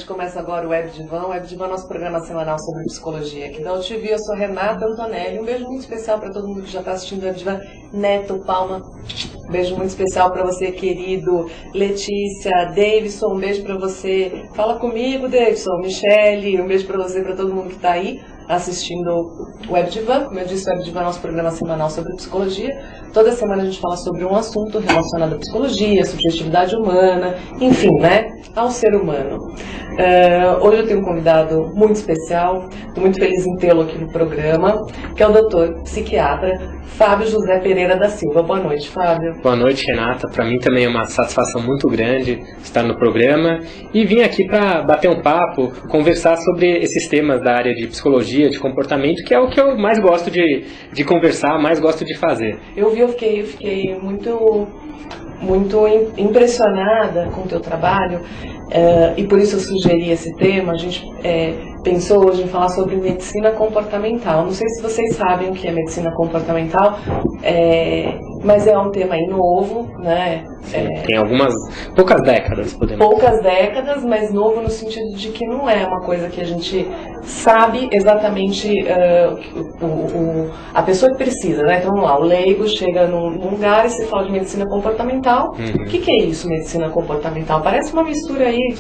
gente começa agora o Web Divan. O Web Divan é nosso programa semanal sobre psicologia aqui da UTV. Eu sou Renata Antonelli. Um beijo muito especial para todo mundo que já está assistindo o Web Divan. Neto, Palma, um beijo muito especial para você, querido. Letícia, Davidson, um beijo para você. Fala comigo, Davidson. Michele, um beijo para você, para todo mundo que está aí assistindo o Web Divan. Como eu disse, o Web Divan é nosso programa semanal sobre psicologia. Toda semana a gente fala sobre um assunto relacionado à psicologia, subjetividade humana, enfim, né, ao ser humano. Hoje eu tenho um convidado muito especial, estou muito feliz em tê-lo aqui no programa, que é o doutor psiquiatra Fábio José Pereira da Silva. Boa noite, Fábio. Boa noite, Renata. Para mim também é uma satisfação muito grande estar no programa e vim aqui para bater um papo, conversar sobre esses temas da área de psicologia, de comportamento, que é o que eu mais gosto de conversar, mais gosto de fazer. Eu fiquei muito impressionada com o teu trabalho, e por isso eu sugeri esse tema. A gente pensou hoje em falar sobre medicina comportamental. Não sei se vocês sabem o que é medicina comportamental, mas é um tema aí novo, né? Tem poucas décadas, podemos dizer. Poucas décadas, mas novo no sentido de que não é uma coisa que a gente sabe exatamente a pessoa que precisa, né? Então vamos lá, o leigo chega num lugar e se fala de medicina comportamental. O que é isso, medicina comportamental? Parece uma mistura aí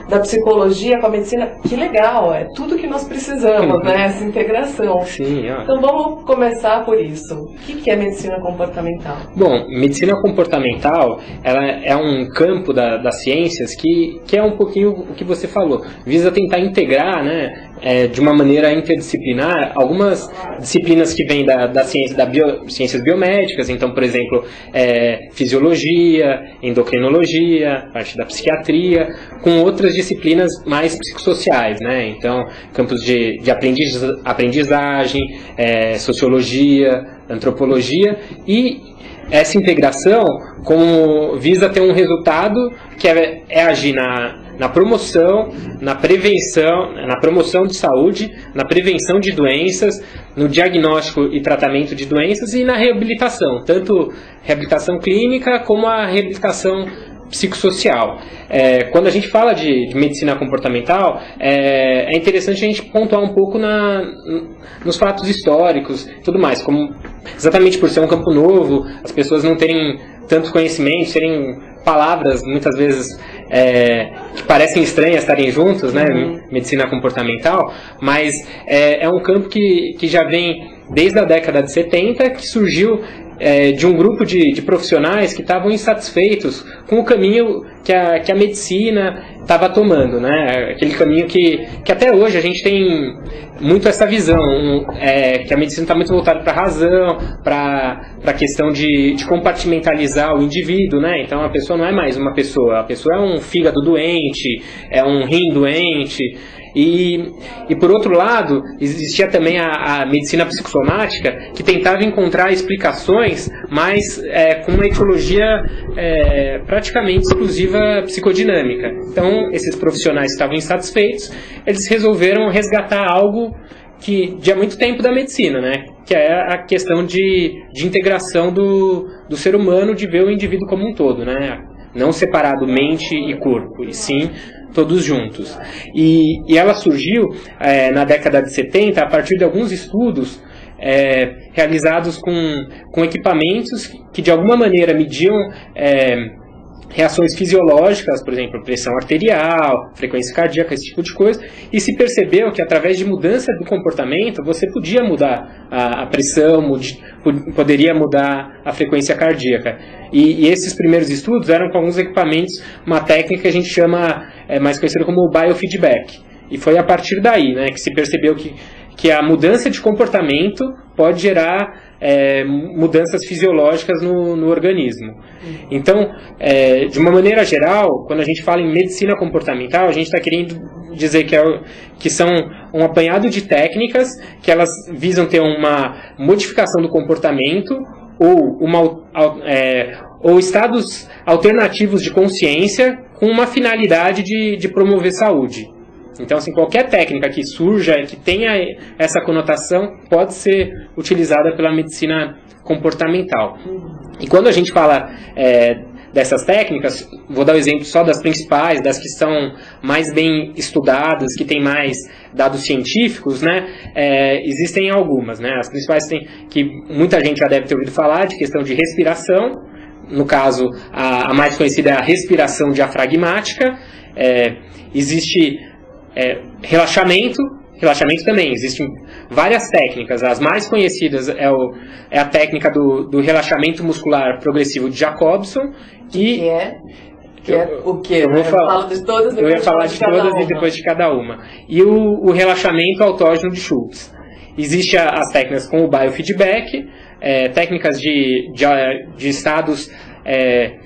da psicologia com a medicina. Que legal, é tudo que nós precisamos, né? Essa integração. Sim, ó. Então vamos começar por isso. O que é medicina comportamental? Bom, medicina comportamental, ela é um campo das ciências que é um pouquinho o que você falou, visa tentar integrar, né, de uma maneira interdisciplinar, algumas disciplinas que vêm da ciência, ciências biomédicas, então, por exemplo, fisiologia, endocrinologia, parte da psiquiatria, com outras disciplinas mais psicossociais, né, então, campos de aprendizagem, sociologia, antropologia, e essa integração visa ter um resultado que é agir na promoção, na prevenção, na promoção de saúde, na prevenção de doenças, no diagnóstico e tratamento de doenças e na reabilitação, tanto reabilitação clínica como a reabilitação psicossocial. Quando a gente fala de medicina comportamental, é interessante a gente pontuar um pouco nos fatos históricos e tudo mais, como exatamente por ser um campo novo, as pessoas não terem tanto conhecimento, serem palavras muitas vezes que parecem estranhas estarem juntas, né? Medicina comportamental, mas é um campo que já vem desde a década de 70, que surgiu de um grupo de profissionais que estavam insatisfeitos com o caminho que a medicina estava tomando, né? Aquele caminho que até hoje a gente tem muito essa visão, que a medicina está muito voltada para a razão, para a questão de compartimentalizar o indivíduo, né? Então a pessoa não é mais uma pessoa, a pessoa é um fígado doente, é um rim doente. E por outro lado, existia também a medicina psicossomática, que tentava encontrar explicações, mas com uma etiologia praticamente exclusiva psicodinâmica. Então, esses profissionais estavam insatisfeitos, eles resolveram resgatar algo que de há muito tempo da medicina, né? Que é a questão de integração do ser humano, de ver o indivíduo como um todo, né? Não separado mente e corpo, e sim todos juntos. E ela surgiu na década de 70 a partir de alguns estudos realizados com equipamentos que de alguma maneira mediam reações fisiológicas, por exemplo, pressão arterial, frequência cardíaca, esse tipo de coisa, e se percebeu que através de mudança do comportamento você podia mudar a pressão, poderia mudar a frequência cardíaca. E esses primeiros estudos eram com alguns equipamentos, uma técnica que a gente chama, mais conhecida como biofeedback. E foi a partir daí, né, que se percebeu que a mudança de comportamento pode gerar mudanças fisiológicas no organismo. Então, de uma maneira geral, quando a gente fala em medicina comportamental, a gente está querendo dizer que são um apanhado de técnicas que elas visam ter uma modificação do comportamento ou estados alternativos de consciência com uma finalidade de promover saúde. Então, assim, qualquer técnica que surja, que tenha essa conotação, pode ser utilizada pela medicina comportamental. E quando a gente fala dessas técnicas, vou dar o exemplo só das principais, das que são mais bem estudadas, que têm mais dados científicos, né? Existem algumas, né? As principais que muita gente já deve ter ouvido falar, de questão de respiração. No caso, a mais conhecida é a respiração diafragmática. Existe relaxamento também. Existem várias técnicas. As mais conhecidas é a técnica do relaxamento muscular progressivo de Jacobson. Que é o quê? Eu ia falar de todas e depois de cada uma. E o relaxamento autógeno de Schultz. Existem as técnicas com o biofeedback, técnicas de estados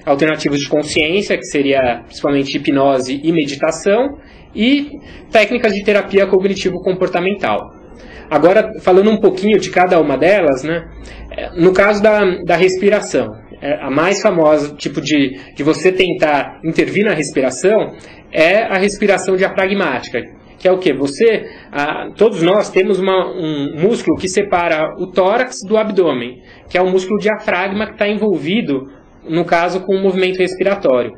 alternativos de consciência, que seria principalmente hipnose e meditação, e técnicas de terapia cognitivo-comportamental. Agora, falando um pouquinho de cada uma delas, né, no caso da respiração, a mais famosa tipo de você tentar intervir na respiração é a respiração diafragmática, que é o quê? Todos nós temos um músculo que separa o tórax do abdômen, que é o músculo diafragma que está envolvido, no caso, com o movimento respiratório.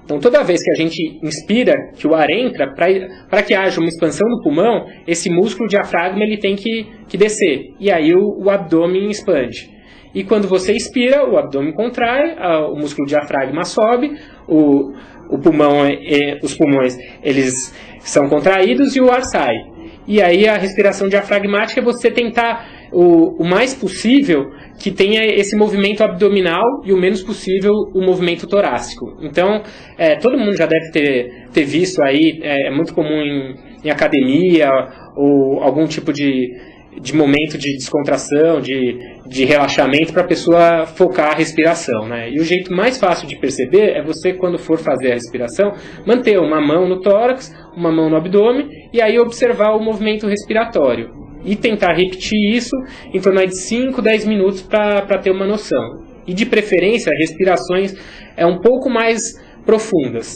Então, toda vez que a gente inspira, que o ar entra, para que haja uma expansão no pulmão, esse músculo diafragma ele tem que descer. E aí o abdômen expande. E quando você expira, o abdômen contrai, o músculo diafragma sobe, os pulmões eles são contraídos e o ar sai. E aí a respiração diafragmática é você tentar o mais possível que tenha esse movimento abdominal e o menos possível o movimento torácico. Então, todo mundo já deve ter visto aí, é muito comum em academia ou algum tipo de momento de descontração, de relaxamento para a pessoa focar a respiração, né? E o jeito mais fácil de perceber é você, quando for fazer a respiração, manter uma mão no tórax, uma mão no abdômen e aí observar o movimento respiratório. E tentar repetir isso em torno de 5, 10 minutos para ter uma noção. E de preferência, respirações um pouco mais profundas.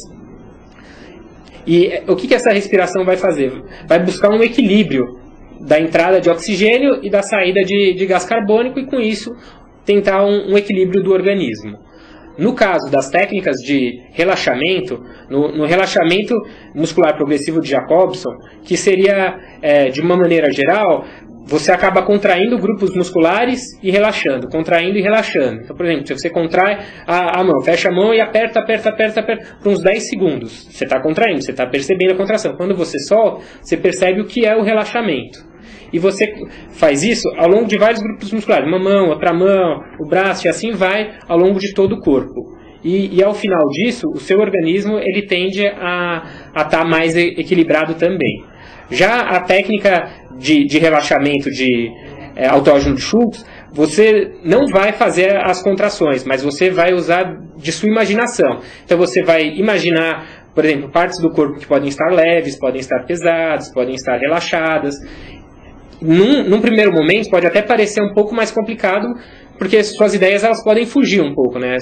E o que essa respiração vai fazer? Vai buscar um equilíbrio da entrada de oxigênio e da saída de gás carbônico e com isso tentar um equilíbrio do organismo. No caso das técnicas de relaxamento, no relaxamento muscular progressivo de Jacobson, que seria, de uma maneira geral, você acaba contraindo grupos musculares e relaxando, contraindo e relaxando. Então, por exemplo, se você contrai a mão, fecha a mão e aperta por uns 10 segundos. Você está contraindo, você está percebendo a contração. Quando você solta, você percebe o que é o relaxamento. E você faz isso ao longo de vários grupos musculares, uma mão, outra mão, o braço, e assim vai ao longo de todo o corpo. E ao final disso, o seu organismo ele tende a estar mais equilibrado também. Já a técnica de relaxamento autógeno de Schultz, você não vai fazer as contrações, mas você vai usar de sua imaginação. Então você vai imaginar, por exemplo, partes do corpo que podem estar leves, podem estar pesadas, podem estar relaxadas. Num primeiro momento pode até parecer um pouco mais complicado, porque suas ideias elas podem fugir um pouco, né?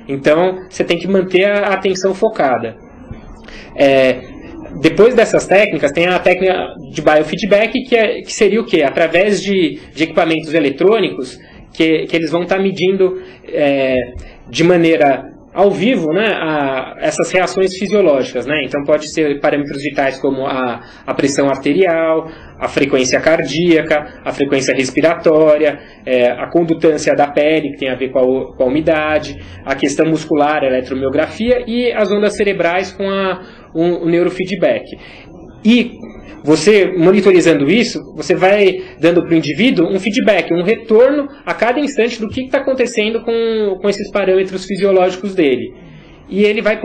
Então você tem que manter a atenção focada. Depois dessas técnicas tem a técnica de biofeedback, que seria o quê? Através de equipamentos eletrônicos que eles vão estar medindo de maneira ao vivo, né, essas reações fisiológicas, né? Então pode ser parâmetros vitais como a pressão arterial, a frequência cardíaca, a frequência respiratória, a condutância da pele, que tem a ver com a umidade, a questão muscular, a eletromiografia e as ondas cerebrais com o neurofeedback. E você, monitorizando isso, você vai dando para o indivíduo um feedback, um retorno a cada instante do que está acontecendo com esses parâmetros fisiológicos dele. E ele vai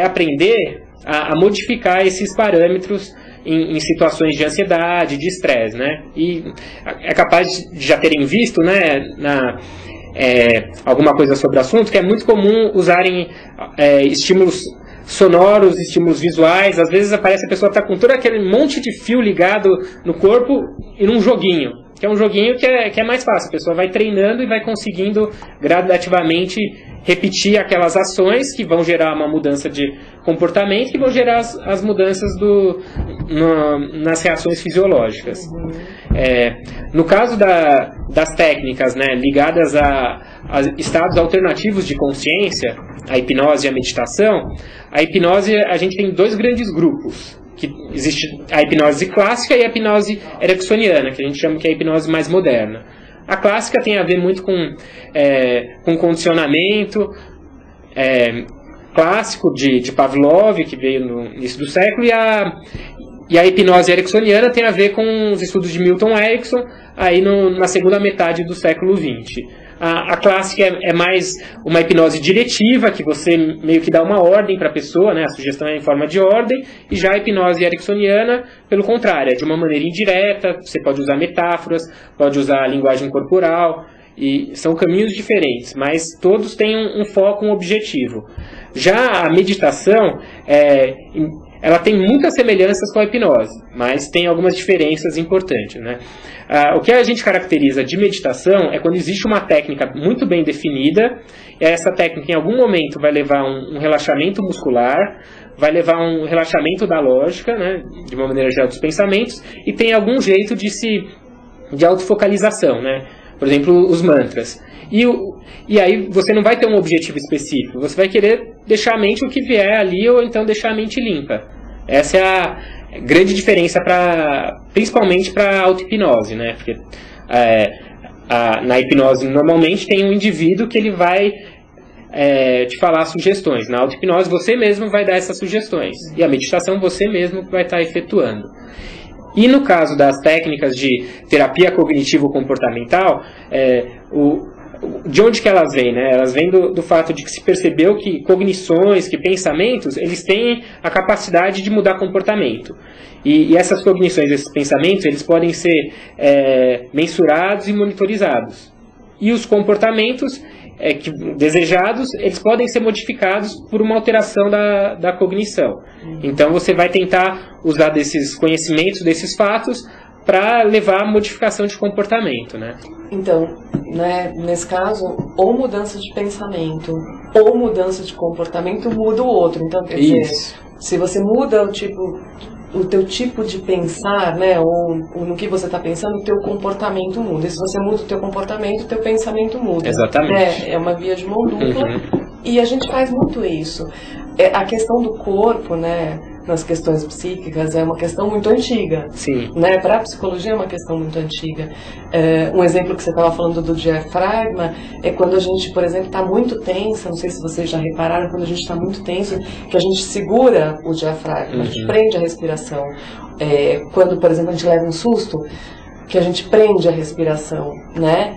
aprender a modificar esses parâmetros em situações de ansiedade, de estresse, né? E é capaz de já terem visto, né, alguma coisa sobre o assunto, que é muito comum usarem estímulos sonoros, estímulos visuais. Às vezes aparece a pessoa está com todo aquele monte de fio ligado no corpo e num joguinho, que é um joguinho que é mais fácil. A pessoa vai treinando e vai conseguindo gradativamente repetir aquelas ações que vão gerar uma mudança de comportamento, que vão gerar as mudanças nas reações fisiológicas. No caso das técnicas, né, ligadas a estados alternativos de consciência, a hipnose e a meditação, a hipnose, a gente tem 2 grandes grupos. Que existe a hipnose clássica e a hipnose ericksoniana, que a gente chama que é a hipnose mais moderna. A clássica tem a ver muito com condicionamento clássico de Pavlov, que veio no início do século, e a hipnose ericksoniana tem a ver com os estudos de Milton Erickson, aí na segunda metade do século XX. A clássica é mais uma hipnose diretiva, que você meio que dá uma ordem para a pessoa, né? A sugestão é em forma de ordem, e já a hipnose ericksoniana, pelo contrário, é de uma maneira indireta, você pode usar metáforas, pode usar a linguagem corporal, e são caminhos diferentes, mas todos têm um foco, um objetivo. Já a meditação, ela tem muitas semelhanças com a hipnose, mas tem algumas diferenças importantes, né? O que a gente caracteriza de meditação é quando existe uma técnica muito bem definida, e essa técnica em algum momento vai levar um relaxamento muscular, vai levar um relaxamento da lógica, né, de uma maneira geral dos pensamentos, e tem algum jeito de autofocalização, né? Por exemplo, os mantras. E aí você não vai ter um objetivo específico, você vai querer deixar a mente o que vier ali, ou então deixar a mente limpa. Essa é a grande diferença, principalmente para a auto-hipnose, né? Porque na hipnose normalmente tem um indivíduo que ele vai te falar sugestões. Na auto-hipnose você mesmo vai dar essas sugestões, e a meditação você mesmo vai estar efetuando. E no caso das técnicas de terapia cognitivo-comportamental, de onde que elas vêm, né? Elas vêm do fato de que se percebeu que cognições, que pensamentos, eles têm a capacidade de mudar comportamento. E essas cognições, esses pensamentos, eles podem ser mensurados e monitorizados. E os comportamentos desejados, eles podem ser modificados por uma alteração da cognição. Então você vai tentar usar desses conhecimentos, desses fatos, para levar a modificação de comportamento, né? Então, né, nesse caso, ou mudança de pensamento ou mudança de comportamento muda o outro. Então, quer dizer, se você muda o teu tipo de pensar, né, ou no que você está pensando, o teu comportamento muda. E se você muda o teu comportamento, o teu pensamento muda. Exatamente. É uma via de mão dupla. E a gente faz muito isso. A questão do corpo, né, nas questões psíquicas, é uma questão muito antiga. Sim. Né? Para a psicologia é uma questão muito antiga. Um exemplo que você estava falando do diafragma é quando a gente, por exemplo, está muito tensa, não sei se vocês já repararam, quando a gente está muito tenso, que a gente segura o diafragma, a gente prende a respiração. Quando, por exemplo, a gente leva um susto, que a gente prende a respiração, né?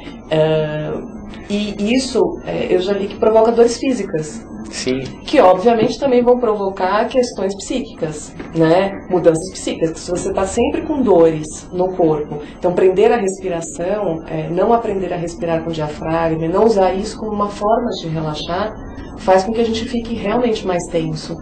E isso, eu já vi que provoca dores físicas. Sim. Que obviamente também vão provocar questões psíquicas, né? Mudanças psíquicas, que se você está sempre com dores no corpo, então prender a respiração, não aprender a respirar com o diafragma, não usar isso como uma forma de relaxar, faz com que a gente fique realmente mais tenso.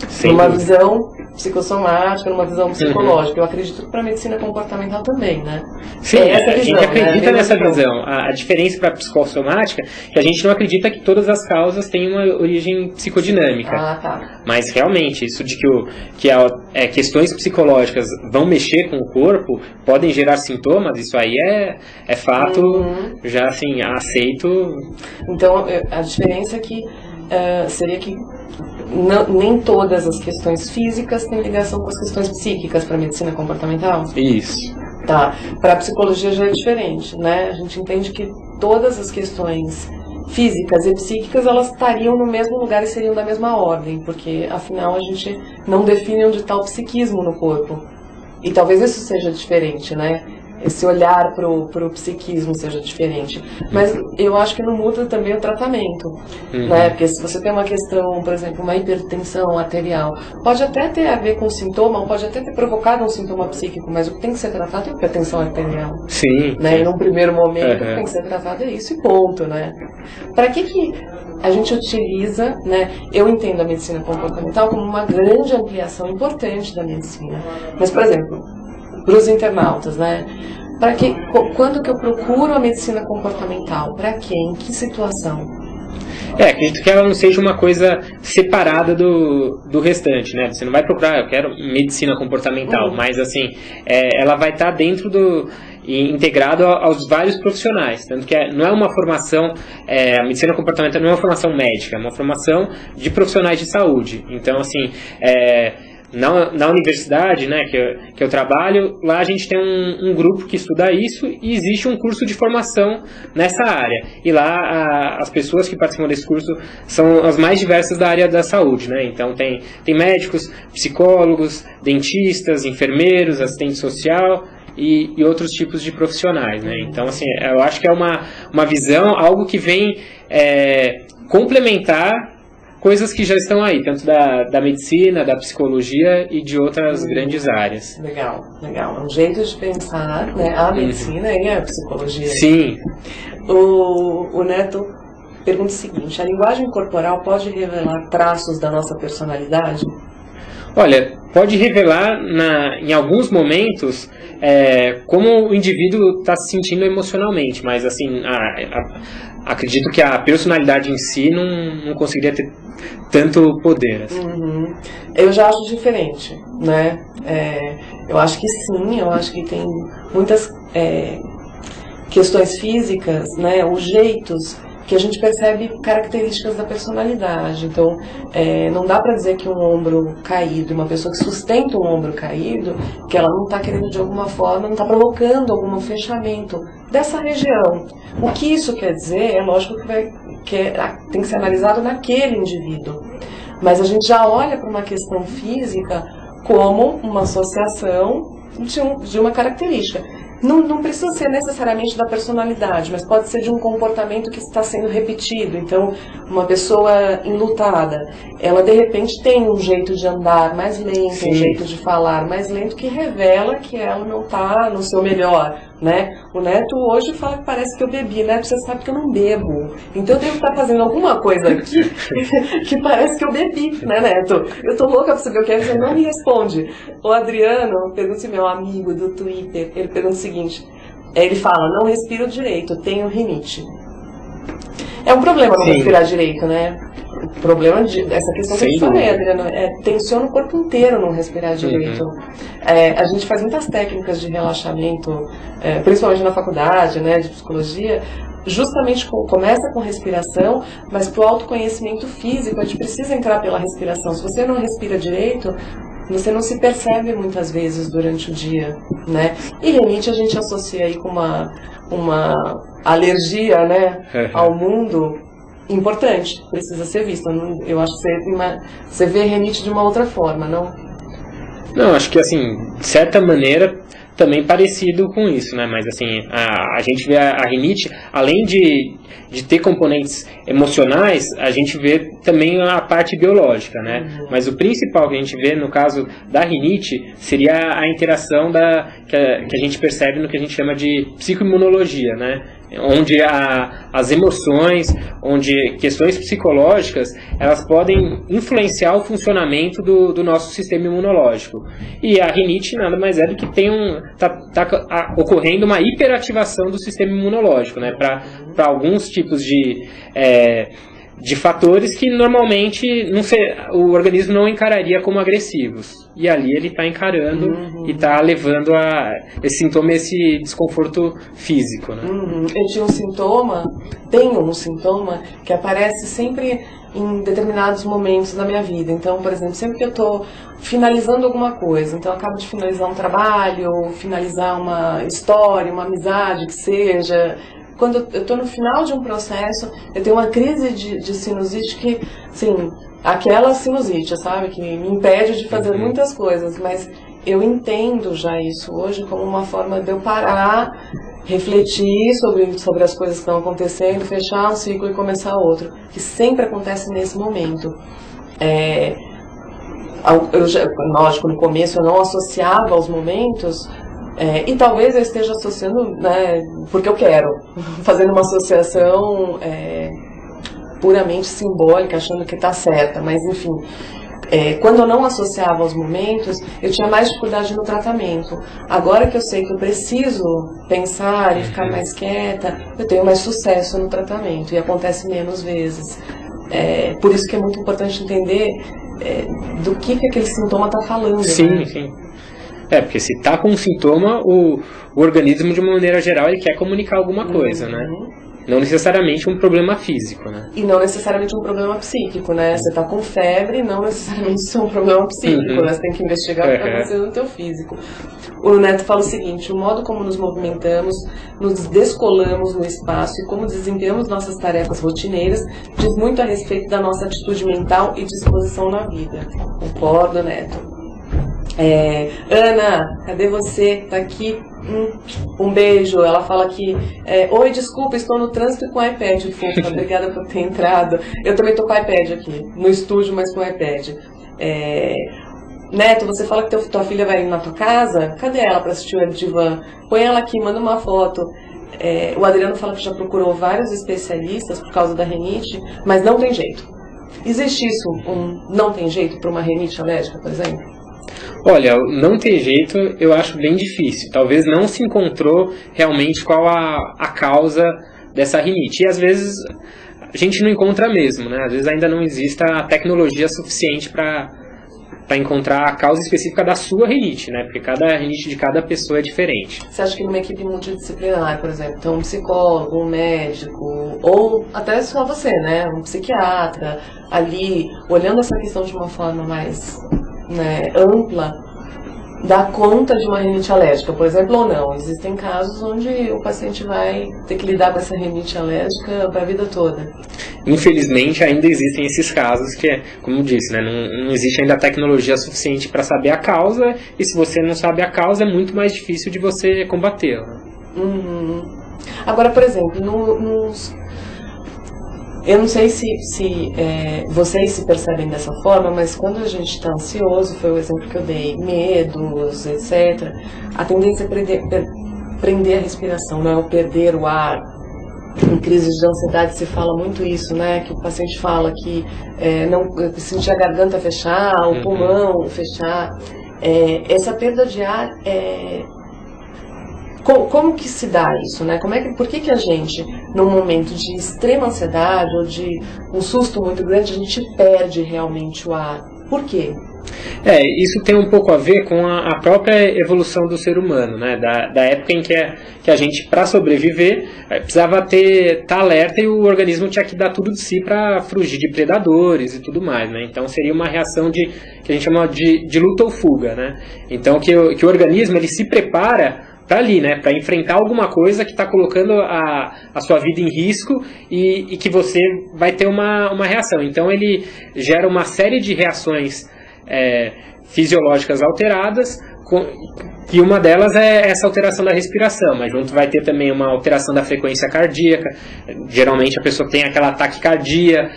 Sim. Numa visão psicossomática, numa visão psicológica. Eu acredito que para a medicina comportamental também, né? Sim, a gente acredita nessa visão. A diferença para a psicossomática é que a gente não acredita que todas as causas têm uma origem psicodinâmica. Ah, tá. Mas realmente, isso de que questões psicológicas vão mexer com o corpo, podem gerar sintomas, isso aí é fato, já assim, aceito. Então, a diferença aqui seria que nem todas as questões físicas têm ligação com as questões psíquicas para a medicina comportamental? Isso. Tá. Para a psicologia já é diferente, né? A gente entende que todas as questões físicas e psíquicas, elas estariam no mesmo lugar e seriam da mesma ordem, porque afinal a gente não define onde está o psiquismo no corpo. E talvez isso seja diferente, né? Esse olhar pro psiquismo seja diferente. Mas eu acho que não muda também o tratamento, né? Porque se você tem uma questão, por exemplo, uma hipertensão arterial, pode até ter a ver com sintoma, pode até ter provocado um sintoma psíquico, mas o que tem que ser tratado é a hipertensão arterial. Sim. Né? E num primeiro momento, o que tem que ser tratado é isso e ponto, né? Para que a gente utiliza, né? Eu entendo a medicina comportamental como uma grande ampliação importante da medicina. Mas, por exemplo, para os internautas, né? Quando que eu procuro a medicina comportamental? Para quem? Em que situação? Acredito que ela não seja uma coisa separada do restante, né? Você não vai procurar, eu quero medicina comportamental, mas assim, ela vai estar dentro e integrado aos vários profissionais, tanto que não é uma formação, a medicina comportamental não é uma formação médica, é uma formação de profissionais de saúde. Então, assim, na universidade, né, que eu trabalho, lá a gente tem um grupo que estuda isso e existe um curso de formação nessa área. E lá as pessoas que participam desse curso são as mais diversas da área da saúde, né? Então tem médicos, psicólogos, dentistas, enfermeiros, assistente social e outros tipos de profissionais, né? Então, assim, eu acho que é uma visão, algo que vem complementar coisas que já estão aí, tanto da medicina, da psicologia e de outras grandes áreas. Legal, legal. É um jeito de pensar, né? A medicina e a psicologia. Sim. O Neto pergunta o seguinte: a linguagem corporal pode revelar traços da nossa personalidade? Olha, pode revelar em alguns momentos como o indivíduo está se sentindo emocionalmente, mas assim, acredito que a personalidade em si não conseguiria ter tanto poder. Assim. Eu já acho diferente, né? Eu acho que sim, eu acho que tem muitas questões físicas, né? Os jeitos que a gente percebe características da personalidade. Então, não dá para dizer que um ombro caído, uma pessoa que sustenta um ombro caído, que ela não está querendo de alguma forma, não está provocando algum fechamento dessa região. O que isso quer dizer, é lógico que tem que ser analisado naquele indivíduo. Mas a gente já olha para uma questão física como uma associação de uma característica. Não precisa ser necessariamente da personalidade, mas pode ser de um comportamento que está sendo repetido. Então, uma pessoa enlutada, ela de repente tem um jeito de andar mais lento, Sim. um jeito de falar mais lento, que revela que ela não está no seu melhor, né? O Neto hoje fala que parece que eu bebi, Neto, você sabe que eu não bebo. Então eu devo estar fazendo alguma coisa aqui que parece que eu bebi, né, Neto? Eu tô louca pra saber o que é, você não me responde. O Adriano, pergunta meu amigo do Twitter, ele pergunta o seguinte, ele fala, não respiro direito, tenho rinite. É um problema não respirar direito, né? O problema essa questão que eu falei, Adriano, tensiona o corpo inteiro não respirar direito. A gente faz muitas técnicas de relaxamento, principalmente na faculdade, né, de psicologia, justamente começa com respiração, mas para o autoconhecimento físico a gente precisa entrar pela respiração. Se você não respira direito, você não se percebe muitas vezes durante o dia, né? E rinite a gente associa aí com uma alergia, né, ao mundo importante, precisa ser vista. Eu acho que você vê rinite de uma outra forma, não? Não, acho que assim, de certa maneira, também parecido com isso, né? Mas assim, a gente vê a rinite, além de ter componentes emocionais, a gente vê também a parte biológica, né? Mas o principal que a gente vê no caso da rinite seria a interação que a gente percebe no que a gente chama de psicoimunologia, né? Onde as emoções, onde questões psicológicas, elas podem influenciar o funcionamento do nosso sistema imunológico. E a rinite nada mais é do que tá ocorrendo uma hiperativação do sistema imunológico, né? Para alguns tipos de fatores que normalmente o organismo não encararia como agressivos. E ali ele está encarando e está levando a esse sintoma, esse desconforto físico, né? Eu tenho um sintoma que aparece sempre em determinados momentos da minha vida. Então, por exemplo, sempre que eu estou finalizando alguma coisa, então eu acabo de finalizar um trabalho, finalizar uma história, uma amizade, que seja... Quando eu estou no final de um processo, eu tenho uma crise de sinusite que, assim, aquela sinusite, sabe, que me impede de fazer muitas coisas, mas eu entendo já isso hoje como uma forma de eu parar, refletir sobre as coisas que estão acontecendo, fechar um ciclo e começar outro, que sempre acontece nesse momento. Lógico, no começo eu não associava aos momentos, e talvez eu esteja associando, né, porque eu quero, fazendo uma associação puramente simbólica, achando que está certa, mas enfim, quando eu não associava aos momentos, eu tinha mais dificuldade no tratamento. Agora que eu sei que eu preciso pensar e ficar mais quieta, eu tenho mais sucesso no tratamento e acontece menos vezes. Por isso que é muito importante entender do que aquele sintoma está falando. Sim, né? sim. Porque se está com um sintoma, o organismo, de uma maneira geral, ele quer comunicar alguma coisa, né? Não necessariamente um problema físico, né? E não necessariamente um problema psíquico, né? Você tá com febre, não necessariamente isso é um problema psíquico, né? Você tem que investigar o que está acontecendo no teu físico. O Neto fala o seguinte: o modo como nos movimentamos, nos descolamos no espaço e como desempenhamos nossas tarefas rotineiras diz muito a respeito da nossa atitude mental e disposição na vida. Concordo, Neto. Ana, cadê você? Tá aqui. Um beijo. Ela fala aqui: oi, desculpa, estou no trânsito com o iPad. Fofa, obrigada por ter entrado. Eu também tô com o iPad aqui, no estúdio, mas com o iPad. Neto, você fala que tua filha vai na tua casa? Cadê ela para assistir o Webdivan? Põe ela aqui, manda uma foto. O Adriano fala que já procurou vários especialistas por causa da rinite, mas não tem jeito. Existe isso, não tem jeito para uma rinite alérgica, por exemplo? Olha, não tem jeito, eu acho bem difícil. Talvez não se encontrou realmente qual a causa dessa rinite. E às vezes a gente não encontra mesmo, né? Às vezes ainda não existe a tecnologia suficiente para encontrar a causa específica da sua rinite, né? Porque cada rinite de cada pessoa é diferente. Você acha que numa equipe multidisciplinar, por exemplo, então um psicólogo, um médico, ou até só você, né? Um psiquiatra, ali, olhando essa questão de uma forma mais ampla, dá conta de uma rinite alérgica, por exemplo, ou não? Existem casos onde o paciente vai ter que lidar com essa rinite alérgica para a vida toda. Infelizmente, ainda existem esses casos que, como eu disse, né, não existe ainda tecnologia suficiente para saber a causa, e se você não sabe a causa, é muito mais difícil de você combatê-la. Agora, por exemplo, eu não sei se vocês se percebem dessa forma, mas quando a gente está ansioso, foi o exemplo que eu dei, medos, etc., a tendência é prender a respiração, não é o perder o ar. Em crises de ansiedade se fala muito isso, né? Que o paciente fala que sentir a garganta fechar, o pulmão fechar. Essa perda de ar como que se dá isso, né? Por que a gente, num momento de extrema ansiedade ou de um susto muito grande, a gente perde realmente o ar? Por quê? Isso tem um pouco a ver com a própria evolução do ser humano, né? Da época em que a gente, para sobreviver, precisava estar alerta e o organismo tinha que dar tudo de si para fugir de predadores e tudo mais, né? Então seria uma reação que a gente chama de luta ou fuga, né? Então que o organismo ele se prepara para ali, né? Para enfrentar alguma coisa que está colocando a sua vida em risco e que você vai ter uma reação. Então ele gera uma série de reações fisiológicas alteradas, e uma delas é essa alteração da respiração, mas junto vai ter também uma alteração da frequência cardíaca. Geralmente a pessoa tem aquela taquicardia,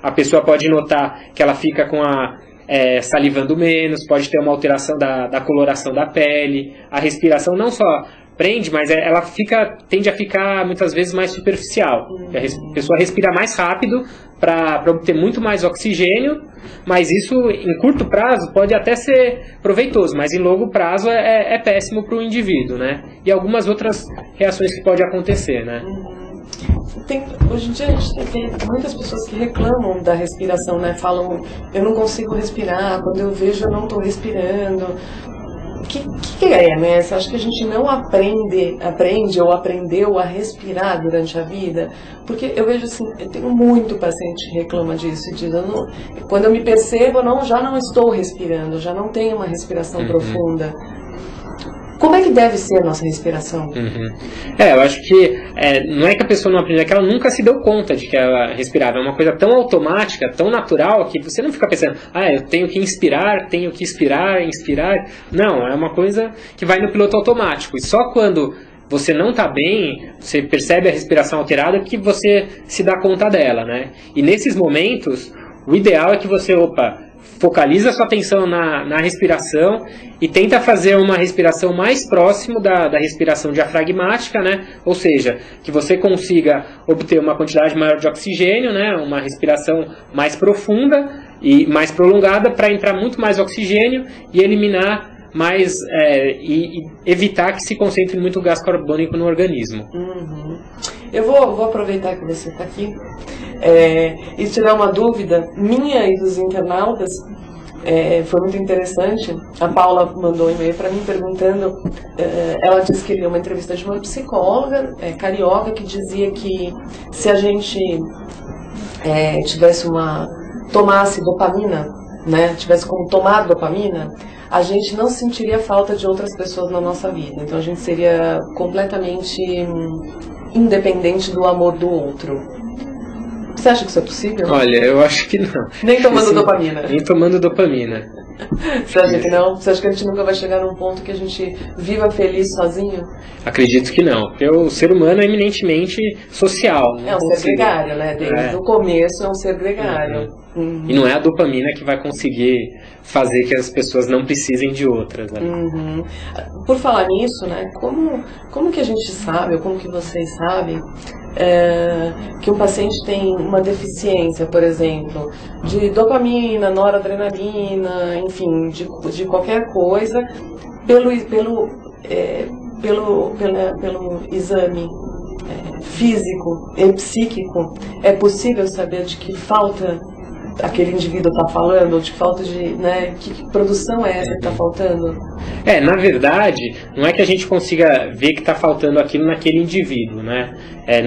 a pessoa pode notar que ela fica com salivando menos, pode ter uma alteração da coloração da pele, a respiração não só prende, mas ela tende a ficar muitas vezes mais superficial. A pessoa respira mais rápido para obter muito mais oxigênio, mas isso em curto prazo pode até ser proveitoso, mas em longo prazo é péssimo para o indivíduo, né? E algumas outras reações que podem acontecer, né? Hoje em dia a gente tem muitas pessoas que reclamam da respiração, né? Falam, eu não consigo respirar, quando eu vejo eu não estou respirando. O que é, né? Você acha que a gente não aprende ou aprendeu a respirar durante a vida? Porque eu vejo assim, eu tenho muito paciente que reclama disso, e diz, quando eu me percebo, já não estou respirando, já não tenho uma respiração profunda. Como é que deve ser a nossa respiração? Eu acho que não é que a pessoa não aprendeu, é que ela nunca se deu conta de que ela respirava. É uma coisa tão automática, tão natural, que você não fica pensando, eu tenho que inspirar, tenho que expirar. Não, é uma coisa que vai no piloto automático. E só quando você não está bem, você percebe a respiração alterada, que você se dá conta dela, né? E nesses momentos, o ideal é que você, focaliza sua atenção na respiração e tenta fazer uma respiração mais próximo da respiração diafragmática, né? Ou seja, que você consiga obter uma quantidade maior de oxigênio, né? Uma respiração mais profunda e mais prolongada para entrar muito mais oxigênio e eliminar mais e evitar que se concentre muito gás carbônico no organismo. Eu vou aproveitar que você está aqui e tirar uma dúvida minha e dos internautas. Foi muito interessante. A Paula mandou um e-mail para mim perguntando. Ela disse que lia uma entrevista de uma psicóloga carioca que dizia que se a gente tomasse dopamina, né, tivesse como tomar dopamina, a gente não sentiria falta de outras pessoas na nossa vida. Então a gente seria completamente independente do amor do outro. Você acha que isso é possível? Olha, eu acho que não. Nem tomando dopamina? Nem tomando dopamina. Você acha que não? Você acha que a gente nunca vai chegar num ponto que a gente viva feliz sozinho? Acredito que não, porque o ser humano é eminentemente social. É um ser gregário, né? Desde o começo é um ser gregário. Uhum. E não é a dopamina que vai conseguir fazer que as pessoas não precisem de outras. Né? Uhum. Por falar nisso, né? Como que a gente sabe, ou como que vocês sabem, que um paciente tem uma deficiência, por exemplo, de dopamina, noradrenalina, enfim, de qualquer coisa, pelo exame físico e psíquico? É possível saber de que falta aquele indivíduo está falando, ou de falta de, né, que produção é essa que está faltando? Na verdade, não é que a gente consiga ver que está faltando aquilo naquele indivíduo, né?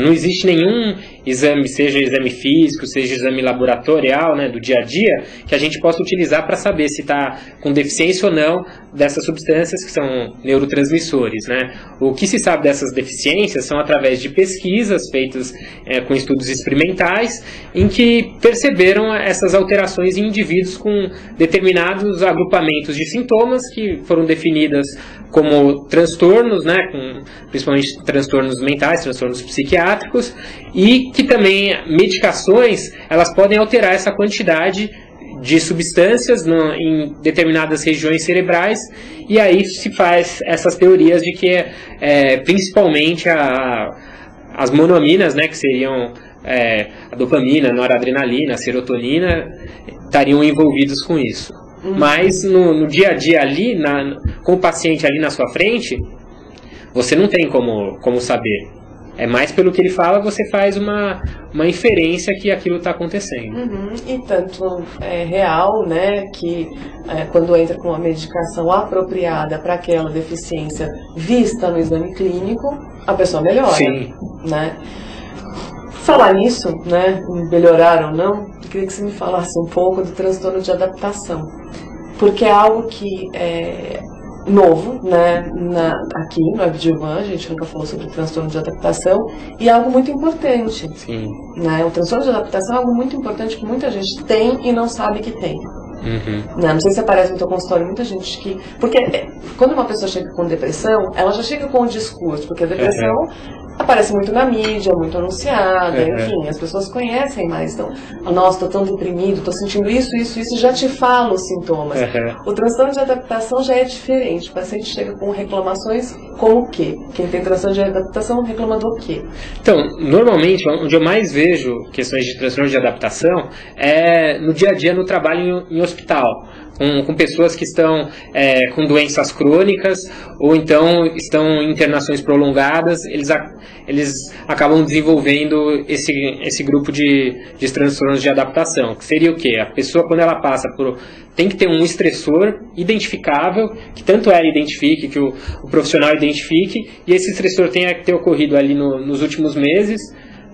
Não existe nenhum exame, seja exame físico, seja exame laboratorial, né, do dia a dia, que a gente possa utilizar para saber se está com deficiência ou não dessas substâncias que são neurotransmissores, né? O que se sabe dessas deficiências são através de pesquisas feitas com estudos experimentais, em que perceberam essas alterações em indivíduos com determinados agrupamentos de sintomas que foram definidas como transtornos, né, principalmente transtornos mentais, transtornos psiquiátricos, e que também medicações elas podem alterar essa quantidade de substâncias em determinadas regiões cerebrais, e aí se faz essas teorias de que principalmente as monoaminas, né, que seriam a dopamina, a noradrenalina, a serotonina, estariam envolvidos com isso. Mas no dia a dia ali, com o paciente ali na sua frente, você não tem como saber. É mais pelo que ele fala, você faz uma inferência que aquilo está acontecendo. Uhum. E tanto é real, né, que quando entra com uma medicação apropriada para aquela deficiência vista no exame clínico, a pessoa melhora. Sim. Né? Falar nisso, né, melhorar ou não, eu queria que você me falasse um pouco do transtorno de adaptação, porque é algo que é novo, né, aqui no Abdivan, a gente nunca falou sobre transtorno de adaptação, e é algo muito importante. Sim. Né? O transtorno de adaptação é algo muito importante que muita gente tem e não sabe que tem. Uhum. Não sei se aparece no teu consultório muita gente que... Porque quando uma pessoa chega com depressão, ela já chega com o discurso, porque a depressão aparece muito na mídia, muito anunciada, enfim, as pessoas conhecem mais. Então, nossa, tô tão deprimido, tô sentindo isso, já te fala os sintomas. O transtorno de adaptação já é diferente. O paciente chega com reclamações como o quê? Quem tem transtorno de adaptação reclama do quê? Então, normalmente, onde eu mais vejo questões de transtorno de adaptação é no dia a dia, no trabalho em hospital. Com pessoas que estão com doenças crônicas ou então estão em internações prolongadas, eles acabam desenvolvendo esse grupo de transtornos de adaptação, que seria o quê? A pessoa, quando ela passa tem que ter um estressor identificável, que tanto ela identifique, que o profissional identifique, e esse estressor tenha que ter ocorrido ali nos últimos meses,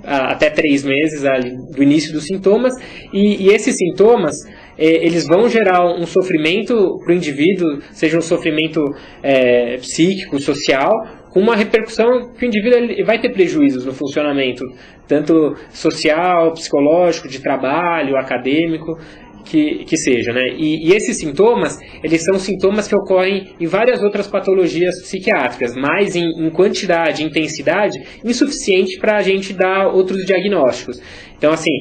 até 3 meses ali, do início dos sintomas, e esses sintomas eles vão gerar um sofrimento para o indivíduo, seja um sofrimento psíquico, social, com uma repercussão que o indivíduo ele vai ter prejuízos no funcionamento, tanto social, psicológico, de trabalho, acadêmico, que seja, né? E esses sintomas, eles são sintomas que ocorrem em várias outras patologias psiquiátricas, mas em quantidade e intensidade insuficiente para a gente dar outros diagnósticos. Então, assim,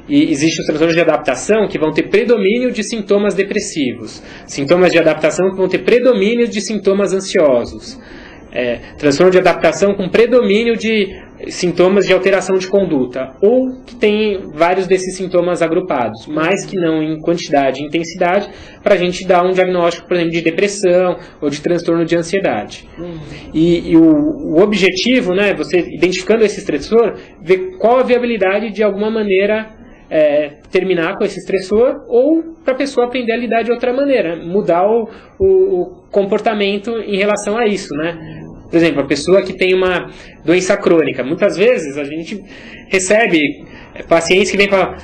e existe os transtornos de adaptação que vão ter predomínio de sintomas depressivos, sintomas de adaptação que vão ter predomínio de sintomas ansiosos, transtorno de adaptação com predomínio de sintomas de alteração de conduta, ou que tem vários desses sintomas agrupados, mas que não em quantidade e intensidade, para a gente dar um diagnóstico, por exemplo, de depressão ou de transtorno de ansiedade. E o objetivo, né, você identificando esse estressor, ver qual a viabilidade de alguma maneira terminar com esse estressor, ou para a pessoa aprender a lidar de outra maneira, mudar o comportamento em relação a isso, né? Por exemplo, a pessoa que tem uma doença crônica, muitas vezes a gente recebe pacientes que vêm falar,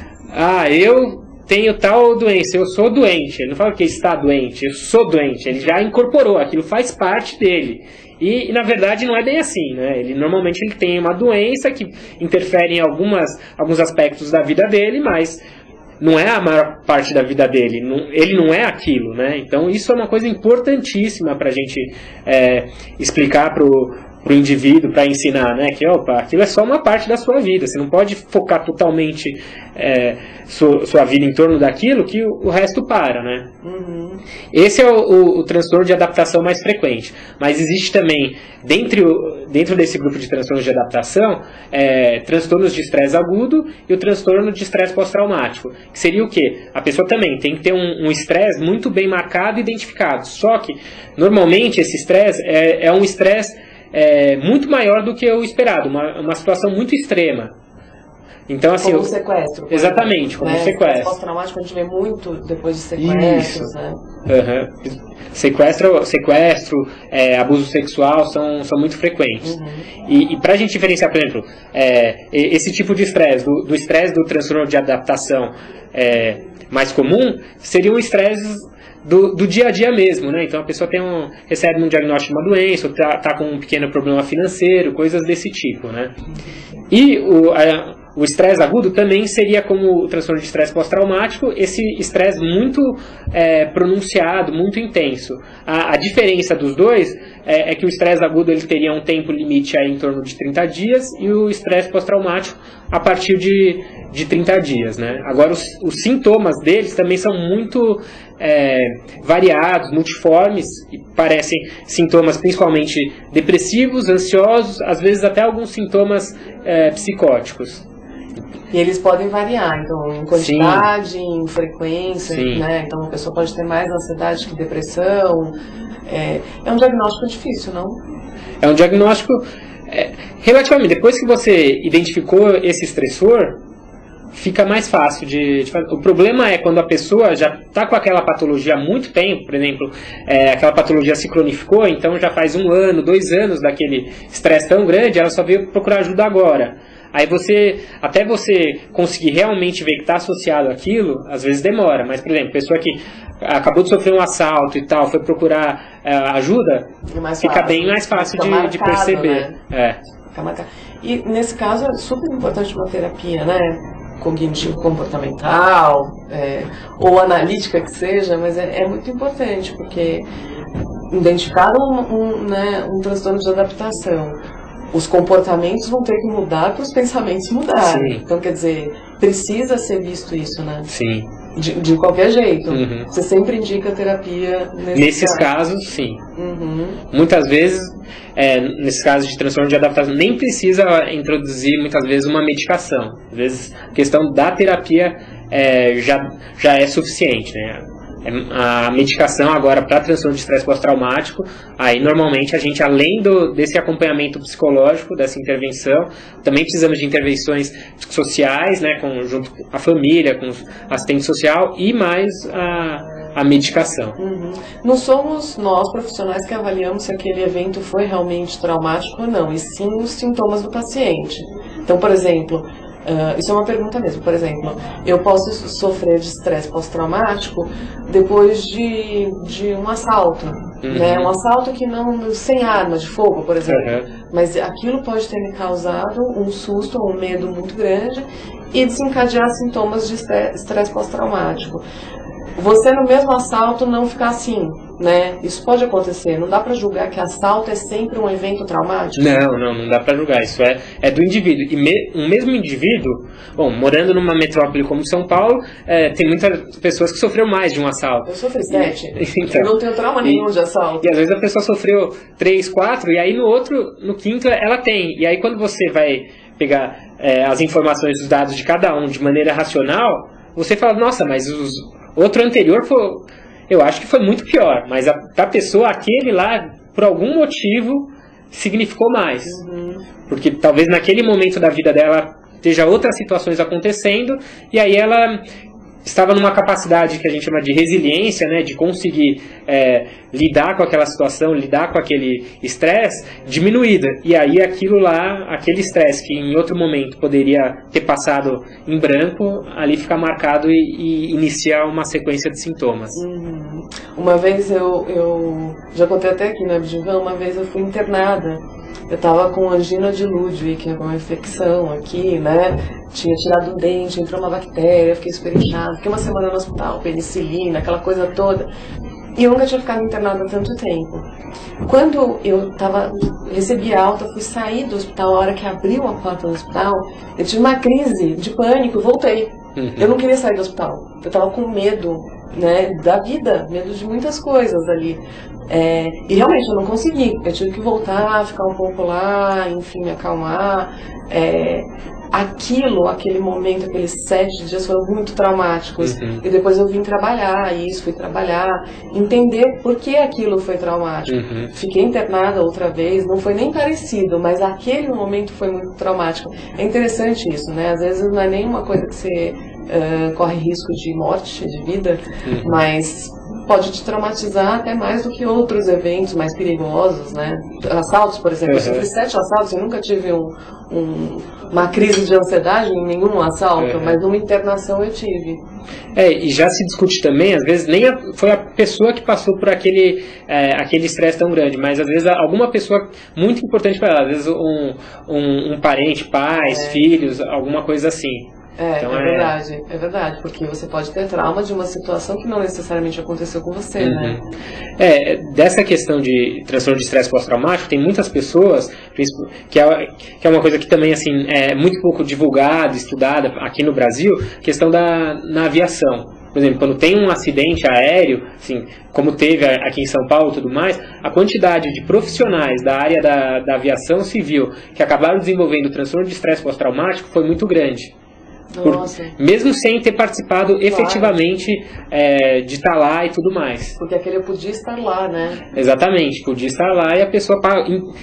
eu tenho tal doença, eu sou doente. Ele não fala que está doente, eu sou doente. Ele já incorporou, aquilo faz parte dele. E na verdade não é bem assim, né? Normalmente ele tem uma doença que interfere em alguns aspectos da vida dele, mas não é a maior parte da vida dele, ele não é aquilo, né? Então isso é uma coisa importantíssima para a gente explicar para o indivíduo, para ensinar, né? Que aquilo é só uma parte da sua vida, você não pode focar totalmente sua vida em torno daquilo que o resto para, né? Esse é o transtorno de adaptação mais frequente, mas existe também, dentro desse grupo de transtornos de adaptação, transtornos de estresse agudo e o transtorno de estresse pós-traumático, que seria o quê? A pessoa também tem que ter um estresse muito bem marcado e identificado, só que normalmente esse estresse é um estresse muito maior do que o esperado, uma situação muito extrema. Então, assim, como um sequestro. Exatamente, como um sequestro. Pós-traumático a gente vê muito depois de sequestros, isso, né? Sequestro, abuso sexual são muito frequentes. E para a gente diferenciar, por exemplo, esse tipo de estresse, do estresse do transtorno de adaptação mais comum, seria um estresse do dia a dia mesmo, né? Então a pessoa recebe um diagnóstico de uma doença, ou tá com um pequeno problema financeiro, coisas desse tipo, né? E o estresse agudo também seria como o transtorno de estresse pós-traumático, esse estresse muito pronunciado, muito intenso. A diferença dos dois é que o estresse agudo ele teria um tempo limite aí em torno de 30 dias e o estresse pós-traumático a partir de 30 dias, né? Agora os sintomas deles também são muito variados, multiformes, e parecem sintomas principalmente depressivos, ansiosos, às vezes até alguns sintomas psicóticos. E eles podem variar, então, em quantidade, em frequência, né? Então, a pessoa pode ter mais ansiedade que depressão. É um diagnóstico difícil, não? É um diagnóstico relativamente. Depois que você identificou esse estressor, fica mais fácil de fazer. O problema é quando a pessoa já está com aquela patologia há muito tempo, por exemplo, aquela patologia se cronificou, então já faz 1 ano, 2 anos daquele estresse tão grande, ela só veio procurar ajuda agora. Aí até você conseguir realmente ver que está associado àquilo, às vezes demora. Mas, por exemplo, pessoa que acabou de sofrer um assalto e tal, foi procurar ajuda, fica bem mais fácil de perceber. Né? E nesse caso é super importante uma terapia, né? Cognitivo-comportamental, ou analítica que seja, mas é muito importante, porque identificar um transtorno de adaptação, os comportamentos vão ter que mudar para os pensamentos mudarem. Sim. Então, quer dizer, precisa ser visto isso, né? Sim. De qualquer jeito. Você sempre indica terapia nesses casos, sim. Muitas vezes, nesses casos de transtorno de adaptação, nem precisa introduzir, muitas vezes, uma medicação. Às vezes, a questão da terapia já é suficiente, né? A medicação agora para transtorno de estresse pós-traumático, aí normalmente a gente, além desse acompanhamento psicológico, dessa intervenção, também precisamos de intervenções sociais, né, junto com a família, com o assistente social e mais a medicação. Não somos nós profissionais que avaliamos se aquele evento foi realmente traumático ou não, e sim os sintomas do paciente. Então, por exemplo, isso é uma pergunta mesmo. Por exemplo, eu posso sofrer de estresse pós-traumático depois de um assalto, né? Um assalto que sem arma de fogo, por exemplo. Mas aquilo pode ter me causado um susto ou um medo muito grande e desencadear sintomas de estresse pós-traumático. você no mesmo assalto não ficar assim, né? Isso pode acontecer. Não dá pra julgar que assalto é sempre um evento traumático? Não dá pra julgar. Isso é do indivíduo. E um mesmo indivíduo, bom, morando numa metrópole como São Paulo, tem muitas pessoas que sofreram mais de um assalto. Eu sofri 7. Então, eu não tenho trauma nenhum de assalto. E às vezes a pessoa sofreu 3, 4, e aí no quinto ela tem. E aí quando você vai pegar as informações, os dados de cada um de maneira racional, você fala, nossa, mas outro anterior eu acho que foi muito pior, mas pra pessoa, aquele lá, por algum motivo, significou mais. Porque talvez naquele momento da vida dela esteja outras situações acontecendo, e aí ela estava numa capacidade que a gente chama de resiliência, né, de conseguir lidar com aquela situação, lidar com aquele estresse, diminuída. E aí aquilo lá, aquele estresse que em outro momento poderia ter passado em branco, ali fica marcado e iniciar uma sequência de sintomas. Uma vez eu já contei até aqui na Abdivan, uma vez eu fui internada. Eu tava com angina de Ludwig, que é uma infecção aqui, né? Tinha tirado um dente, entrou uma bactéria, fiquei super inchada, fiquei uma semana no hospital, penicilina, aquela coisa toda. E eu nunca tinha ficado internada há tanto tempo. Quando eu recebi alta, fui sair do hospital, a hora que abriu a porta do hospital, eu tive uma crise de pânico e voltei. Eu não queria sair do hospital. Eu tava com medo, né, da vida, medo de muitas coisas ali. E realmente eu não consegui. Eu tive que voltar, ficar um pouco lá, enfim, me acalmar. Aquele momento, aqueles 7 dias foram muito traumáticos. E depois eu vim trabalhar isso, fui trabalhar, entender por que aquilo foi traumático. Fiquei internada outra vez, não foi nem parecido, mas aquele momento foi muito traumático. É interessante isso, né? Às vezes não é nem uma coisa que você corre risco de morte, de vida, mas pode te traumatizar até mais do que outros eventos mais perigosos, né? Assaltos, por exemplo. Eu sofri 7 assaltos, eu nunca tive uma crise de ansiedade em nenhum assalto, mas uma internação eu tive. E já se discute também, às vezes nem foi a pessoa que passou por aquele estresse tão grande, mas às vezes alguma pessoa muito importante para ela, às vezes um parente, pais, filhos, alguma coisa assim. Então, é verdade, porque você pode ter trauma de uma situação que não necessariamente aconteceu com você, né? Dessa questão de transtorno de estresse pós-traumático, tem muitas pessoas, que é uma coisa que também assim, é muito pouco divulgada, estudada aqui no Brasil, questão na aviação. Por exemplo, quando tem um acidente aéreo, assim, como teve aqui em São Paulo e tudo mais, a quantidade de profissionais da área da aviação civil que acabaram desenvolvendo transtorno de estresse pós-traumático foi muito grande. Mesmo sem ter participado efetivamente de estar lá e tudo mais. Porque aquele podia estar lá, né? Exatamente, podia estar lá e a pessoa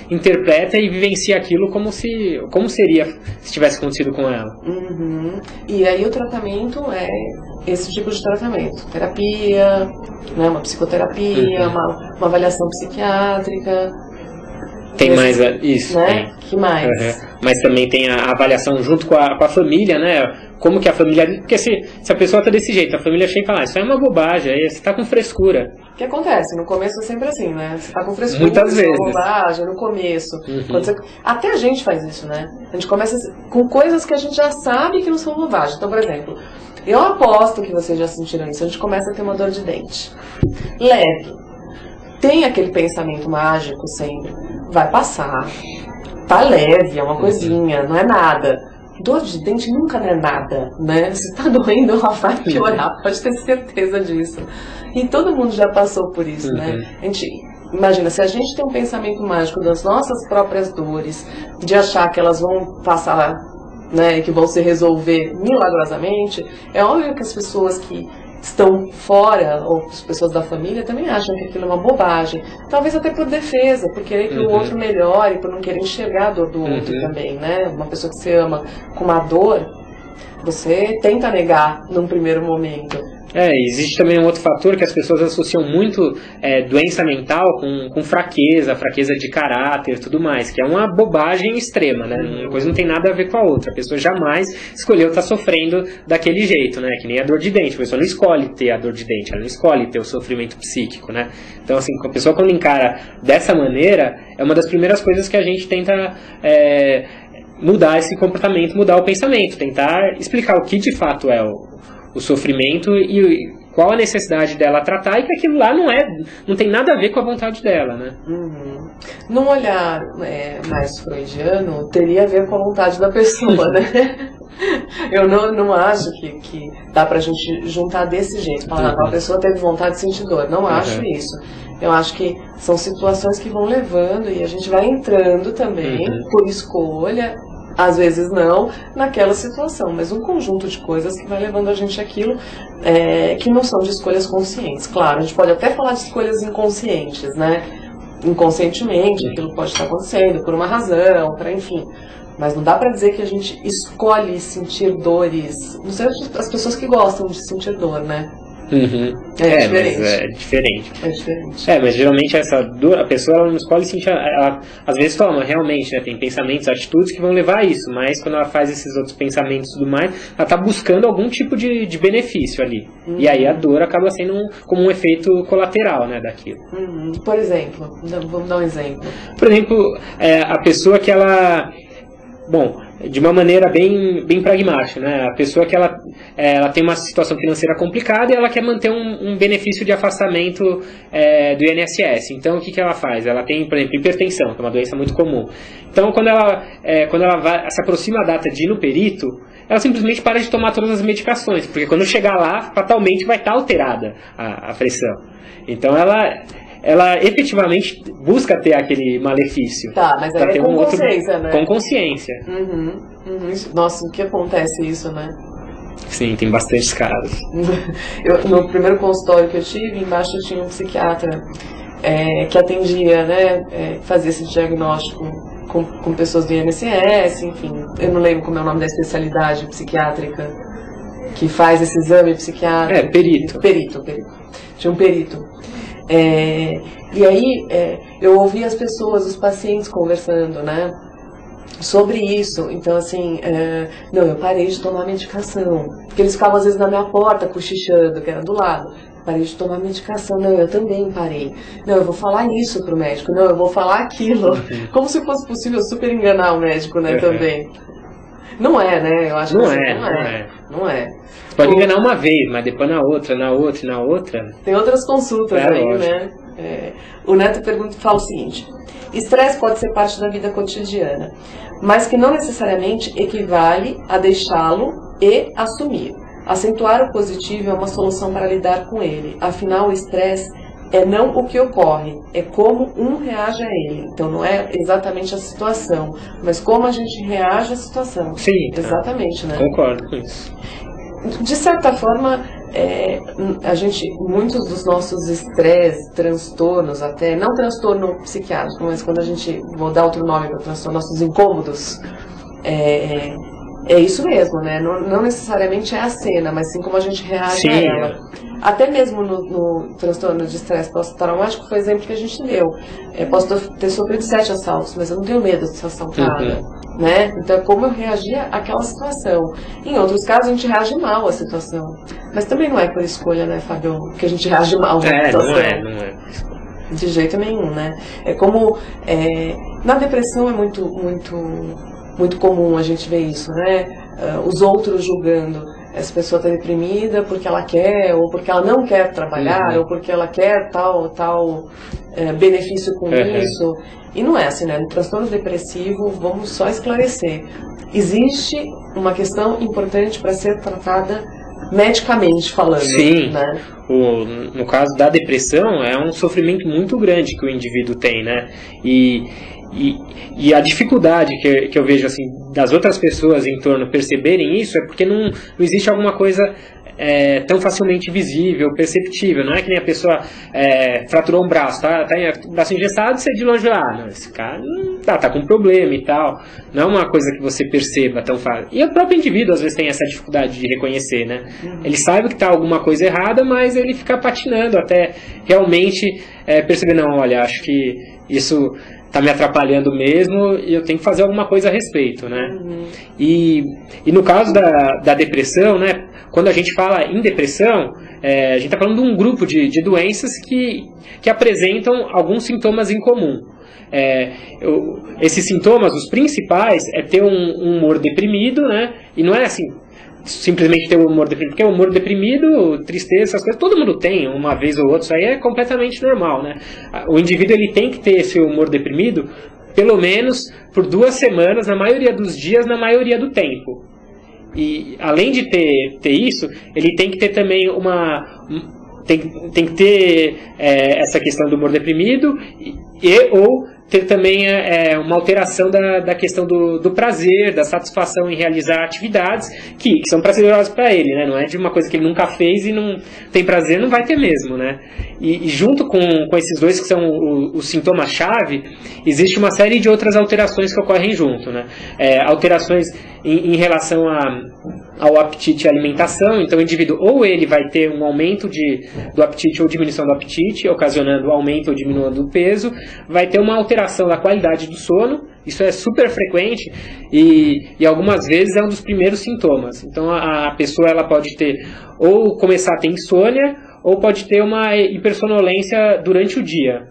interpreta e vivencia aquilo como seria se tivesse acontecido com ela. E aí o tratamento é esse tipo de tratamento. Terapia, né, uma psicoterapia, uma avaliação psiquiátrica. Tem mais isso, né? Tem. Que mais? Mas também tem a avaliação junto com a família, né? Como que a família... Porque se a pessoa tá desse jeito, a família chega e fala, isso é uma bobagem, aí você tá com frescura. O que acontece? No começo é sempre assim, né? Você tá com frescura, muitas vezes. Bobagem, no começo. Até a gente faz isso, né? A gente começa com coisas que a gente já sabe que não são bobagem. Então, por exemplo, eu aposto que vocês já sentiram isso. A gente começa a ter uma dor de dente. Leve. Tem aquele pensamento mágico sempre. Vai passar. Tá leve, é uma coisinha, não é nada. Dor de dente nunca não é nada, né? Se tá doendo, ela vai piorar, pode ter certeza disso. E todo mundo já passou por isso, né? A gente, imagina, se a gente tem um pensamento mágico das nossas próprias dores, de achar que elas vão passar, né, que vão se resolver milagrosamente, é óbvio que as pessoas que estão fora, ou as pessoas da família, também acham que aquilo é uma bobagem. Talvez até por defesa, por querer que o outro melhore, por não querer enxergar a dor do outro também, né? Uma pessoa que você ama com uma dor, você tenta negar num primeiro momento. Existe também um outro fator que as pessoas associam muito doença mental com fraqueza de caráter e tudo mais, que é uma bobagem extrema, né? Uma coisa não tem nada a ver com a outra. A pessoa jamais escolheu estar sofrendo daquele jeito, né? Que nem a dor de dente. A pessoa não escolhe ter a dor de dente, ela não escolhe ter o sofrimento psíquico, né? Então, assim, a pessoa quando encara dessa maneira, é uma das primeiras coisas que a gente tenta mudar esse comportamento, mudar o pensamento, tentar explicar o que de fato é o sofrimento e qual a necessidade dela tratar e que aquilo lá não tem nada a ver com a vontade dela, né? Num olhar mais freudiano, teria a ver com a vontade da pessoa, né? Eu não acho que dá pra gente juntar desse jeito, falar a pessoa teve vontade de sentir dor. Não acho isso. Eu acho que são situações que vão levando e a gente vai entrando também por escolha, às vezes não, naquela situação, mas um conjunto de coisas que vai levando a gente àquilo que não são de escolhas conscientes. Claro, a gente pode até falar de escolhas inconscientes, né? Inconscientemente, aquilo pode estar acontecendo por uma razão, enfim. Mas não dá pra dizer que a gente escolhe sentir dores. Não sei as pessoas que gostam de sentir dor, né? É diferente. Mas é diferente. É diferente. Mas geralmente essa dor, a pessoa ela não escolhe sentir, ela às vezes toma, realmente, né, tem pensamentos, atitudes que vão levar a isso, mas quando ela faz esses outros pensamentos e tudo mais, ela tá buscando algum tipo de benefício ali. E aí a dor acaba sendo como um efeito colateral, né, daquilo. Por exemplo, vamos dar um exemplo. Por exemplo, a pessoa que ela... Bom, de uma maneira bem pragmática, né? A pessoa que ela tem uma situação financeira complicada e ela quer manter um benefício de afastamento do INSS. Então, o que ela faz? Ela tem, por exemplo, hipertensão, que é uma doença muito comum. Então, quando ela se aproxima a data de ir no perito, ela simplesmente para de tomar todas as medicações, porque quando chegar lá, fatalmente vai estar alterada a pressão. Então, ela efetivamente busca ter aquele malefício. Tá, mas aí é com consciência, né? Com consciência. Nossa, o que acontece isso, né? Sim, tem bastantes casos. No primeiro consultório que eu tive, embaixo tinha um psiquiatra que atendia, né? Fazia esse diagnóstico com pessoas do INSS, enfim. Eu não lembro como é o nome da especialidade psiquiátrica que faz esse exame psiquiátrico. Perito. Tinha um perito. E aí eu ouvi as pessoas, os pacientes conversando, né, sobre isso. Então assim, não, eu parei de tomar medicação, porque eles ficavam às vezes na minha porta cochichando, que era do lado. Parei de tomar medicação, não, eu também parei. Não, eu vou falar isso pro médico, não, eu vou falar aquilo. Como se fosse possível super enganar o médico, né, também. Não é, né? Eu acho que não é. Pode enganar uma vez, mas depois na outra. Tem outras consultas aí, lógico, né? O Neto fala o seguinte: estresse pode ser parte da vida cotidiana, mas que não necessariamente equivale a deixá-lo e assumir. Acentuar o positivo é uma solução para lidar com ele. Afinal, o estresse é não o que ocorre, é como um reage a ele. Então não é exatamente a situação, mas como a gente reage à situação. Sim, exatamente, né? Concordo com isso. De certa forma, muitos dos nossos estresses, transtornos, até não transtorno psiquiátrico, mas quando a gente, vou dar outro nome para transtorno, nossos incômodos, é isso mesmo, né? Não necessariamente é a cena, mas sim como a gente reage a ela. Até mesmo no transtorno de estresse pós-traumático, foi o exemplo que a gente deu. Posso ter sofrido 7 assaltos, mas eu não tenho medo de ser assaltada. Né? Então, como eu reagia àquela situação. Em outros casos, a gente reage mal à situação. Mas também não é por escolha, né, Fábio? Que a gente reage mal à situação. Não é. De jeito nenhum, né? É como... na depressão é muito comum a gente ver isso, né? Os outros julgando. Essa pessoa está deprimida porque ela quer, ou porque ela não quer trabalhar, ou porque ela quer tal benefício com isso. E não é assim, né? No transtorno depressivo, vamos só esclarecer. Existe uma questão importante para ser tratada medicamente falando. Sim. Né? No caso da depressão, é um sofrimento muito grande que o indivíduo tem, né? E a dificuldade que eu vejo assim das outras pessoas em torno perceberem isso é porque não existe alguma coisa tão facilmente visível, perceptível. Não é que nem a pessoa fraturou um braço, tá o braço engessado, você de longe não, esse cara tá com problema e tal. Não é uma coisa que você perceba tão fácil. E o próprio indivíduo às vezes tem essa dificuldade de reconhecer, né? Ele sabe que tá alguma coisa errada, mas ele fica patinando até realmente perceber, não, olha, acho que isso tá me atrapalhando mesmo e eu tenho que fazer alguma coisa a respeito, né? E no caso da depressão, né? Quando a gente fala em depressão, a gente está falando de um grupo de doenças que apresentam alguns sintomas em comum. Esses sintomas, os principais, é ter um humor deprimido, né? E não é assim, simplesmente ter o humor deprimido, porque o humor deprimido, tristeza, essas coisas, todo mundo tem, uma vez ou outra, isso aí é completamente normal, né? O indivíduo ele tem que ter esse humor deprimido, pelo menos por 2 semanas, na maioria dos dias, na maioria do tempo. E além de ter isso, ele tem que ter também tem que ter essa questão do humor deprimido ou ter também uma alteração da questão do prazer, da satisfação em realizar atividades que são prazerosas para ele, né? Não é de uma coisa que ele nunca fez e não tem prazer, não vai ter mesmo, né? E junto com esses dois que são os sintomas-chave, existe uma série de outras alterações que ocorrem junto, né? Alterações em relação ao apetite e alimentação. Então o indivíduo ou ele vai ter um aumento do apetite ou diminuição do apetite, ocasionando aumento ou diminuição do peso, vai ter uma alteração da qualidade do sono, isso é super frequente e algumas vezes é um dos primeiros sintomas. Então a pessoa ela pode ter ou começar a ter insônia ou pode ter uma hipersonolência durante o dia.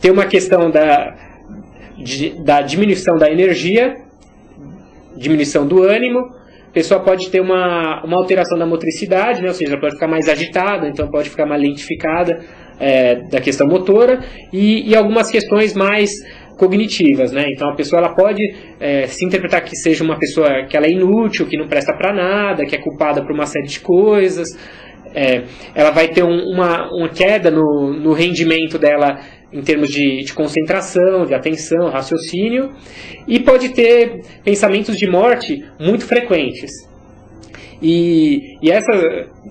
Ter uma questão da diminuição da energia, diminuição do ânimo. A pessoa pode ter uma alteração da motricidade, né? Ou seja, pode ficar mais agitada, então pode ficar mais lentificada da questão motora, e algumas questões mais cognitivas, né? Então a pessoa ela pode se interpretar que seja uma pessoa que ela é inútil, que não presta para nada, que é culpada por uma série de coisas. Ela vai ter uma queda no rendimento dela em termos de concentração, de atenção, raciocínio, e pode ter pensamentos de morte muito frequentes. E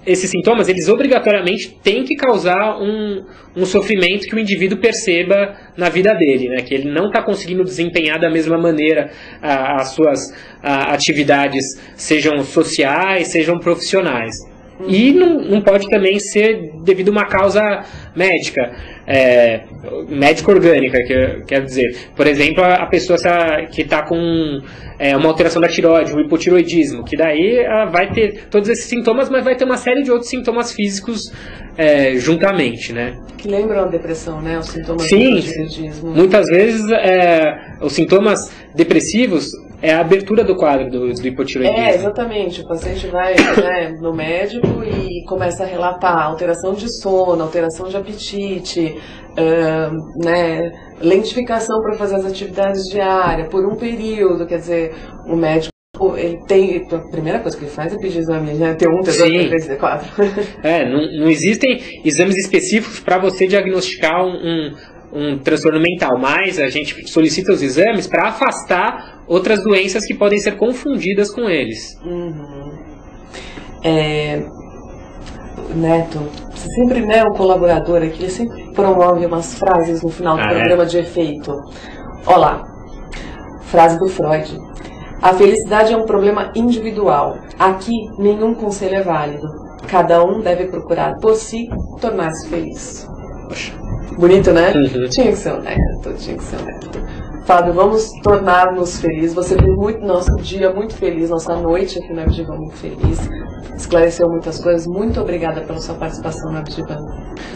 esses sintomas, eles obrigatoriamente têm que causar um sofrimento que o indivíduo perceba na vida dele, né? Que ele não está conseguindo desempenhar da mesma maneira as suas atividades, sejam sociais, sejam profissionais. E não pode também ser devido a uma causa médica, médico-orgânica, quero dizer. Por exemplo, a pessoa que está com uma alteração da tireoide, um hipotiroidismo, que daí ela vai ter todos esses sintomas, mas vai ter uma série de outros sintomas físicos juntamente, né? Que lembram a depressão, né? Os sintomas do Sim, hipotireoidismo. muitas vezes os sintomas depressivos é a abertura do quadro do hipotireoidismo. Exatamente. O paciente vai no médico e começa a relatar alteração de sono, alteração de apetite, lentificação para fazer as atividades diárias por um período. Quer dizer, o médico, a primeira coisa que ele faz é pedir exame, né? T1, T2, T3, T4. Não existem exames específicos para você diagnosticar um transtorno mental, mas a gente solicita os exames para afastar outras doenças que podem ser confundidas com eles. Neto, você sempre, o colaborador aqui, ele sempre promove umas frases no final do programa de efeito. Olha lá, frase do Freud. A felicidade é um problema individual. Aqui, nenhum conselho é válido. Cada um deve procurar por si tornar-se feliz. Bonito, né? Uhum. Tinha que ser um neto, tinha que ser um neto. Fábio, vamos tornar-nos felizes. Você viu nosso dia muito feliz, nossa noite aqui na Abdivan muito feliz. Esclareceu muitas coisas. Muito obrigada pela sua participação na Abdivan.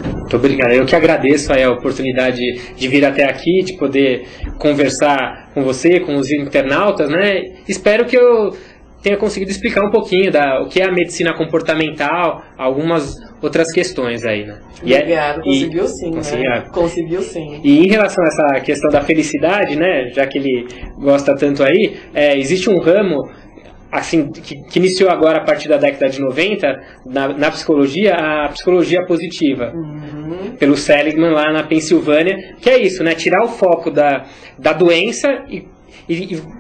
Muito obrigado. Eu que agradeço a oportunidade de vir até aqui, de poder conversar com você, com os internautas, né? Espero que eu tenha conseguido explicar um pouquinho o que é a medicina comportamental, algumas outras questões aí, né? Obrigado, conseguiu sim, né? Conseguiu sim. E em relação a essa questão da felicidade, né, já que ele gosta tanto aí, existe um ramo assim, que iniciou agora a partir da década de 90 na psicologia, a psicologia positiva, pelo Seligman lá na Pensilvânia, que é isso, né, tirar o foco da doença e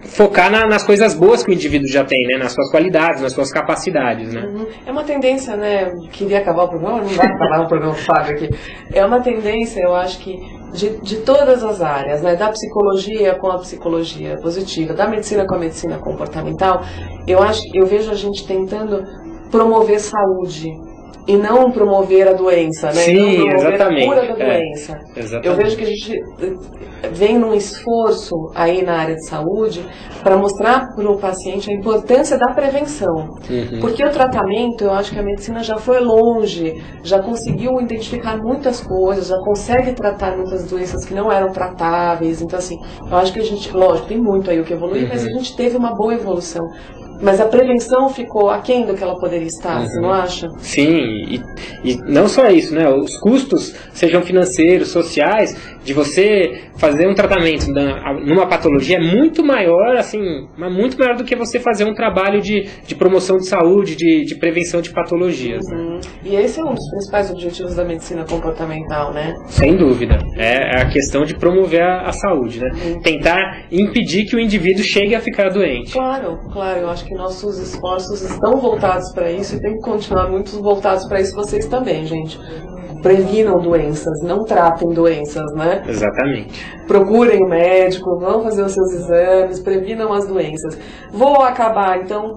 focar nas coisas boas que o indivíduo já tem, né? Nas suas qualidades, nas suas capacidades, né? É uma tendência, né? Queria acabar o programa, não vai acabar o programa do Fábio aqui. É uma tendência, eu acho que de todas as áreas, né? Da psicologia com a psicologia positiva, da medicina com a medicina comportamental, eu vejo a gente tentando promover saúde e não promover a doença, né? Sim, não promover exatamente. A cura da doença. Exatamente. Eu vejo que a gente vem num esforço aí na área de saúde para mostrar para o paciente a importância da prevenção. Porque o tratamento, eu acho que a medicina já foi longe, já conseguiu identificar muitas coisas, já consegue tratar muitas doenças que não eram tratáveis. Então, assim, eu acho que a gente, lógico, tem muito aí o que evoluir, mas a gente teve uma boa evolução. Mas a prevenção ficou aquém do que ela poderia estar, você não acha? Sim, e não só isso, né? Os custos, sejam financeiros, sociais, de você fazer um tratamento numa patologia é muito maior, assim, mas muito maior do que você fazer um trabalho de promoção de saúde, de prevenção de patologias. Né? E esse é um dos principais objetivos da medicina comportamental, né? Sem dúvida. É a questão de promover a saúde, né? Tentar impedir que o indivíduo chegue a ficar doente. Claro, eu acho que nossos esforços estão voltados para isso e tem que continuar muito voltados para isso, vocês também, gente. Previnam doenças, não tratem doenças, né? Exatamente. Procurem o médico, vão fazer os seus exames, previnam as doenças. Vou acabar, então,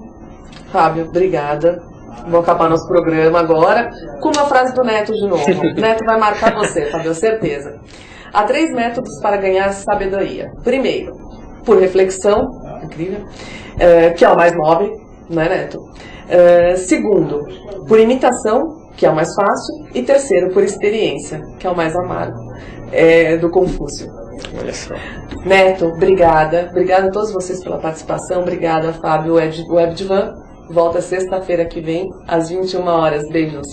Fábio, obrigada. Vou acabar nosso programa agora com uma frase do Neto de novo. Neto vai marcar você, Fábio, certeza. Há 3 métodos para ganhar sabedoria. Primeiro, por reflexão, incrível, que é o mais nobre, não é, Neto? Segundo, por imitação, que é o mais fácil. E terceiro, por experiência, que é o mais amargo, do Confúcio. Olha só. Neto, obrigada. Obrigada a todos vocês pela participação. Obrigada, Fábio. O WebDivan volta sexta-feira que vem, às 21 horas. Beijos.